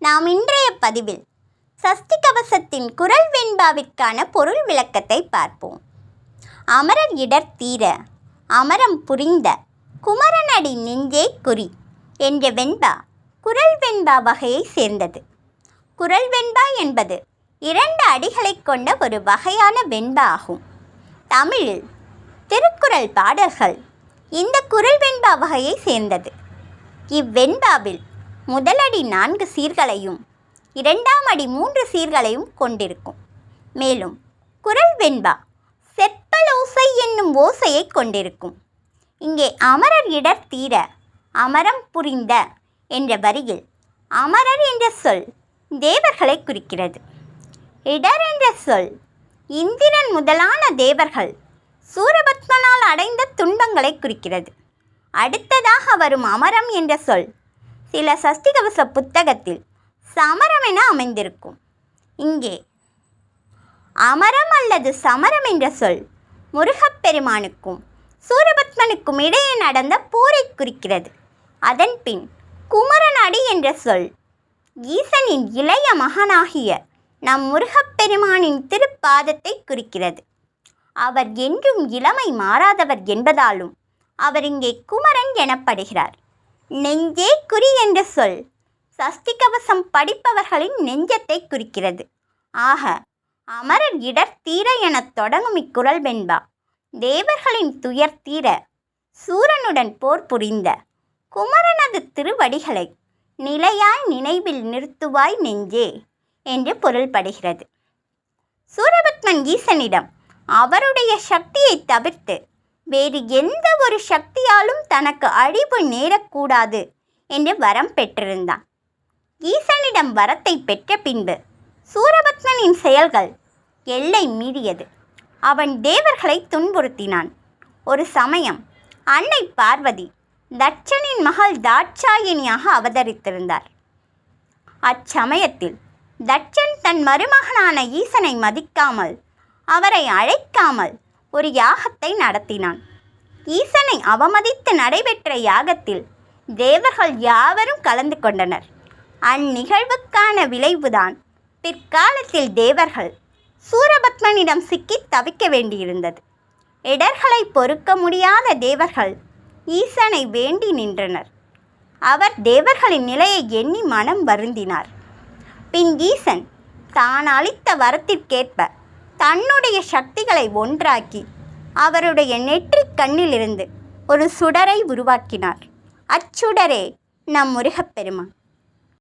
நாம் இன்றைய பதிவில் சஷ்டி கவசத்தின் குறள் வெண்பாவிற்கான பொருள் விளக்கத்தை பார்ப்போம். அமரர் இடர் தீர அமரம் புரிந்த குமரனடி நெஞ்சே குறி என்ற வெண்பா குறள் வெண்பா வகையை சேர்ந்தது. குறள் வெண்பா என்பது 2 அடிகளை கொண்ட ஒரு வகையான வெண்பா ஆகும். தமிழில் திருக்குறள் பாடல்கள் இந்த குறள் வெண்பா வகையை சேர்ந்தது. இவ்வெண்பாவில் முதலடி 4 சீர்களையும் 2ஆம் அடி 3 சீர்களையும் கொண்டிருக்கும். மேலும் குறள் வெண்பா செப்பல் ஓசை என்னும் ஓசையை கொண்டிருக்கும். இங்கே அமரர் இடர் தீர அமரம் புரிந்த என்ற வரியில் அமரர் என்ற சொல் தேவர்களை குறிக்கிறது. இடர் என்ற சொல் இந்திரன் முதலான தேவர்கள் சூரபத்மனால் அடைந்த துன்பங்களை குறிக்கிறது. அடுத்ததாக வரும் அமரம் என்ற சொல் சில சஷ்டி கவச புத்தகத்தில் சமரம் என அமைந்திருக்கும். இங்கே அமரம் அல்லது சமரம் என்ற சொல் முருகப்பெருமானுக்கும் சூரபத்மனுக்கும் இடையே நடந்த போரை குறிக்கிறது. அதன் பின் குமரனடி என்ற சொல் ஈசனின் இளைய மகனாகிய நம் முருகப்பெருமானின் திருப்பாதத்தை குறிக்கிறது. அவர் என்றும் இளமை மாறாதவர் என்பதாலும் அவர் இங்கே குமரன் எனப்படுகிறார். நெஞ்சே குறி என்ற சொல் சஷ்டி கவசம் படிப்பவர்களின் நெஞ்சத்தை குறிக்கிறது. ஆக அமரர் இடர் தீர எனத் தொடங்கும் இக்குறள் வெண்பா தேவர்களின் துயர் தீர சூரனுடன் போர் புரிந்த குமரனது திருவடிகளை நிலையாய் நினைவில் நிறுத்துவாய் நெஞ்சே என்று பொருள்படுகிறது. சூரபத்மன் ஈசனிடம் அவருடைய சக்தியை தவிர்த்து வேறு எந்த ஒரு சக்தியாலும் தனக்கு அழிவு நேரக்கூடாது என்று வரம் பெற்றிருந்தான். ஈசனிடம் வரத்தை பெற்ற பின்பு சூரபத்மனின் செயல்கள் எல்லை மீறியது. அவன் தேவர்களை துன்புறுத்தினான். ஒரு சமயம் அன்னை பார்வதி தட்சனின் மகள் தாட்சாயினியாக அவதரித்திருந்தார். அச்சமயத்தில் தட்சன் தன் மருமகனான ஈசனை மதிக்காமல் அவரை அழைக்காமல் ஒரு யாகத்தை நடத்தினான். ஈசனை அவமதித்து நடைபெற்ற யாகத்தில் தேவர்கள் யாவரும் கலந்து கொண்டனர். அந்நிகழ்வுக்கான விளைவுதான் பிற்காலத்தில் தேவர்கள் சூரபத்மனிடம் சிக்கி தவிக்க வேண்டியிருந்தது. இடர்களை பொறுக்க முடியாத தேவர்கள் ஈசனை வேண்டி நின்றனர். அவர் தேவர்களின் நிலையை எண்ணி மனம் வருந்தினார். பின் ஈசன் தான் அளித்த வரத்திற்கேற்ப தன்னுடைய சக்திகளை ஒன்றாக்கி அவருடைய நெற்றிக் கண்ணிலிருந்து ஒரு சுடரை உருவாக்கினார். அச்சுடரே நம் முருகப்பெருமான்.